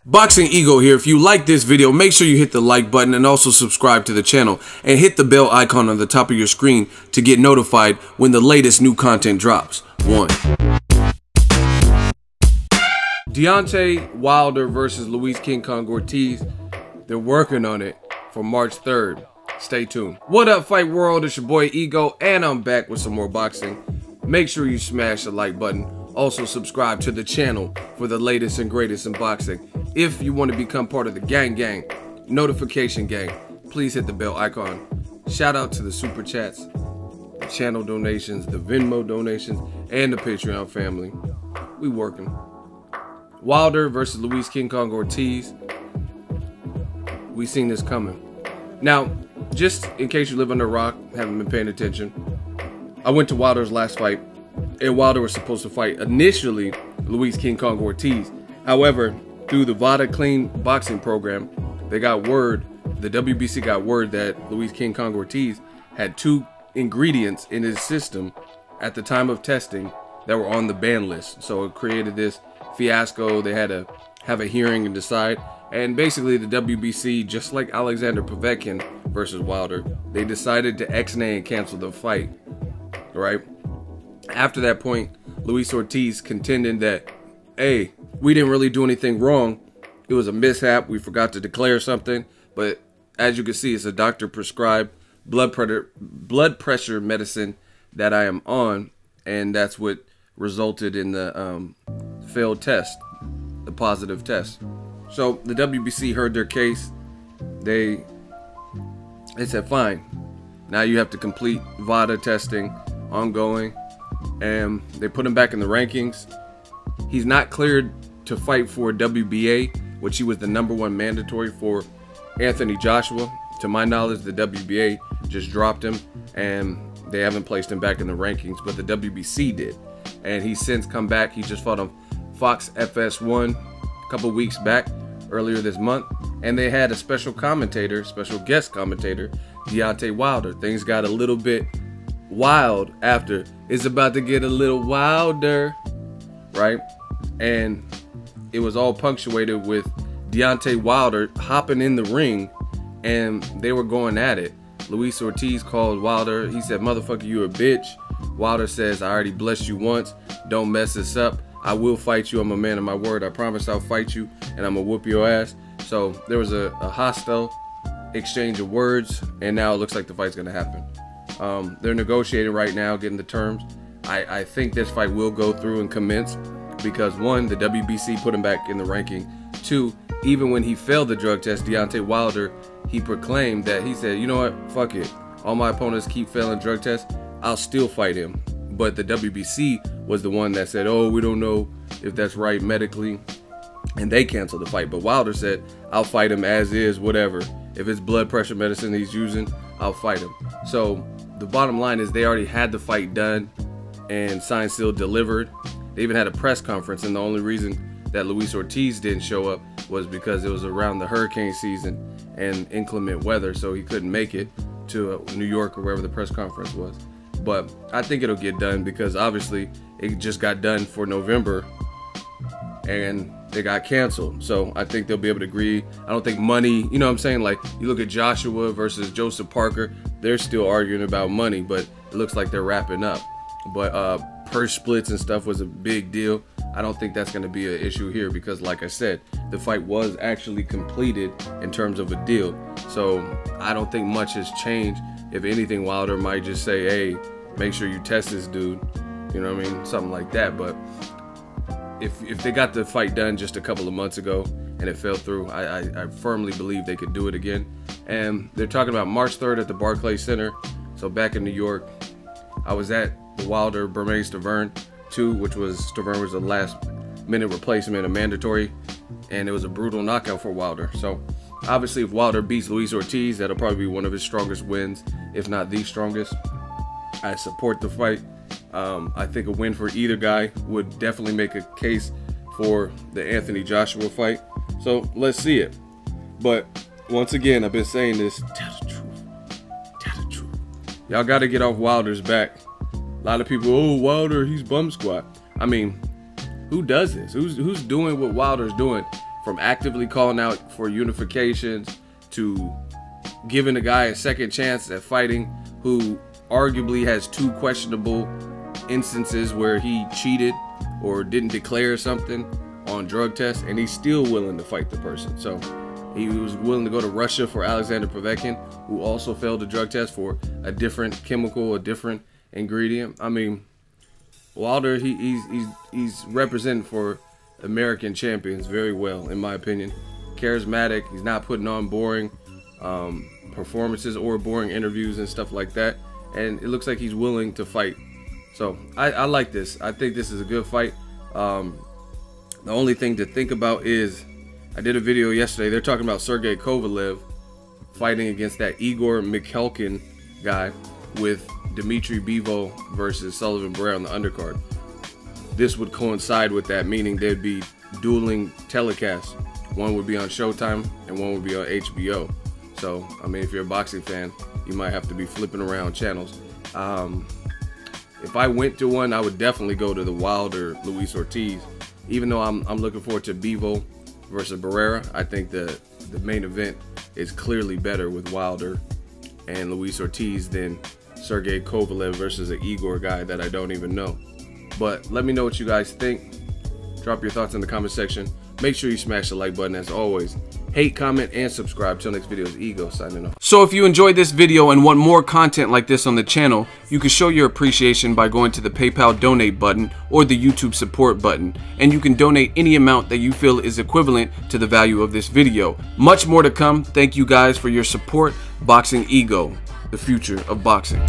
Boxing Ego here. If you like this video, make sure you hit the like button and also subscribe to the channel and hit the bell icon on the top of your screen to get notified when the latest new content drops. 1. Deontay Wilder versus Luis King Kong Ortiz. They're working on it for March 3rd. Stay tuned. What up, Fight World? It's your boy Ego, and I'm back with some more boxing. Make sure you smash the like button. Also subscribe to the channel for the latest and greatest in boxing. If you want to become part of the gang, notification gang, please hit the bell icon. Shout out to the super chats, the channel donations, the Venmo donations, and the Patreon family. We working. Wilder versus Luis King Kong Ortiz. We seen this coming. Now, just in case you live under a rock, haven't been paying attention, I went to Wilder's last fight, and Wilder was supposed to fight initially Luis King Kong Ortiz. However, through the VADA Clean boxing program, they got word, the WBC got word that Luis King Kong Ortiz had 2 ingredients in his system at the time of testing that were on the ban list. So it created this fiasco. They had to have a hearing and decide. And basically the WBC, just like Alexander Povetkin versus Wilder, they decided to ex-nay and cancel the fight, right? After that point, Luis Ortiz contended that, hey, we didn't really do anything wrong. It was a mishap. We forgot to declare something. But as you can see, it's a doctor prescribed blood pressure medicine that I am on. And that's what resulted in the failed test, the positive test. So the WBC heard their case. They said, fine. Now you have to complete VADA testing, ongoing. And they put him back in the rankings. He's not cleared to fight for WBA, which he was the #1 mandatory for Anthony Joshua. To my knowledge, the WBA just dropped him, and they haven't placed him back in the rankings, but the WBC did. And he's since come back. He just fought on Fox FS1 a couple weeks back, earlier this month, and they had a special guest commentator, Deontay Wilder. Things got a little bit wild after. It's about to get a little wilder, right? And it was all punctuated with Deontay Wilder hopping in the ring, and they were going at it. Luis Ortiz called Wilder. He said, motherfucker, you a bitch. Wilder says, I already blessed you once. Don't mess this up. I will fight you. I'm a man of my word. I promise I'll fight you, and I'm gonna whoop your ass. So there was a hostile exchange of words, and now it looks like the fight's gonna happen. They're negotiating right now, getting the terms. I think this fight will go through and commence because 1, the WBC put him back in the ranking. 2, even when he failed the drug test, Deontay Wilder, he proclaimed that he said, you know what, fuck it. All my opponents keep failing drug tests. I'll still fight him. But the WBC was the one that said, oh, we don't know if that's right medically, and they canceled the fight. But Wilder said, I'll fight him as is, whatever. If it's blood pressure medicine he's using, I'll fight him. So the bottom line is they already had the fight done and signed, sealed, delivered. They even had a press conference, and the only reason that Luis Ortiz didn't show up was because it was around the hurricane season and inclement weather, so he couldn't make it to New York or wherever the press conference was. But I think it'll get done because obviously it just got done for November and they got canceled. So I think they'll be able to agree. I don't think money, you know what I'm saying? Like you look at Joshua versus Joseph Parker, they're still arguing about money, but it looks like they're wrapping up. But purse splits and stuff was a big deal. I don't think that's going to be an issue here because, like I said, the fight was actually completed in terms of a deal. So I don't think much has changed. If anything, Wilder might just say, hey, make sure you test this dude. You know what I mean? Something like that. But if they got the fight done just a couple of months ago and it fell through, I firmly believe they could do it again. And they're talking about March 3rd at the Barclays Center. So back in New York, I was at the Wilder Bermane-Stiverne 2, which was Stiverne was the last minute replacement, a mandatory, and it was a brutal knockout for Wilder. So obviously if Wilder beats Luis Ortiz, that'll probably be one of his strongest wins, if not the strongest. I support the fight. I think a win for either guy would definitely make a case for the Anthony Joshua fight. So let's see it. But once again, I've been saying this, tell the truth. Tell the truth. Y'all got to get off Wilder's back. A lot of people, oh, Wilder, he's bum squat. I mean, who does this? Who's doing what Wilder's doing from actively calling out for unifications to giving a guy a second chance at fighting who arguably has 2 questionable instances where he cheated or didn't declare something on drug tests, and he's still willing to fight the person. So he was willing to go to Russia for Alexander Povetkin, who also failed the drug test for a different chemical, a different ingredient. I mean, Wilder, he's representing for American champions very well, in my opinion. Charismatic. He's not putting on boring performances or boring interviews and stuff like that. And it looks like he's willing to fight. So I like this. I think this is a good fight. The only thing to think about is, I did a video yesterday. They're talking about Sergey Kovalev fighting against that Igor Mikhalkin guy with Dmitry Bivol versus Sullivan Barrera on the undercard. This would coincide with that, meaning there'd be dueling telecasts. One would be on Showtime and one would be on HBO. So, I mean, if you're a boxing fan, you might have to be flipping around channels. If I went to one, I would definitely go to the Wilder Luis Ortiz. Even though I'm looking forward to Bivol versus Barrera, I think the main event is clearly better with Wilder and Luis Ortiz than Sergey Kovalev versus an Igor guy that I don't even know. But let me know what you guys think. Drop your thoughts in the comment section. Make sure you smash the like button as always. Hate, comment, and subscribe. Till next video is Ego signing off. So if you enjoyed this video and want more content like this on the channel, you can show your appreciation by going to the PayPal donate button or the YouTube support button. And you can donate any amount that you feel is equivalent to the value of this video. Much more to come. Thank you guys for your support. Boxing Ego, the future of boxing.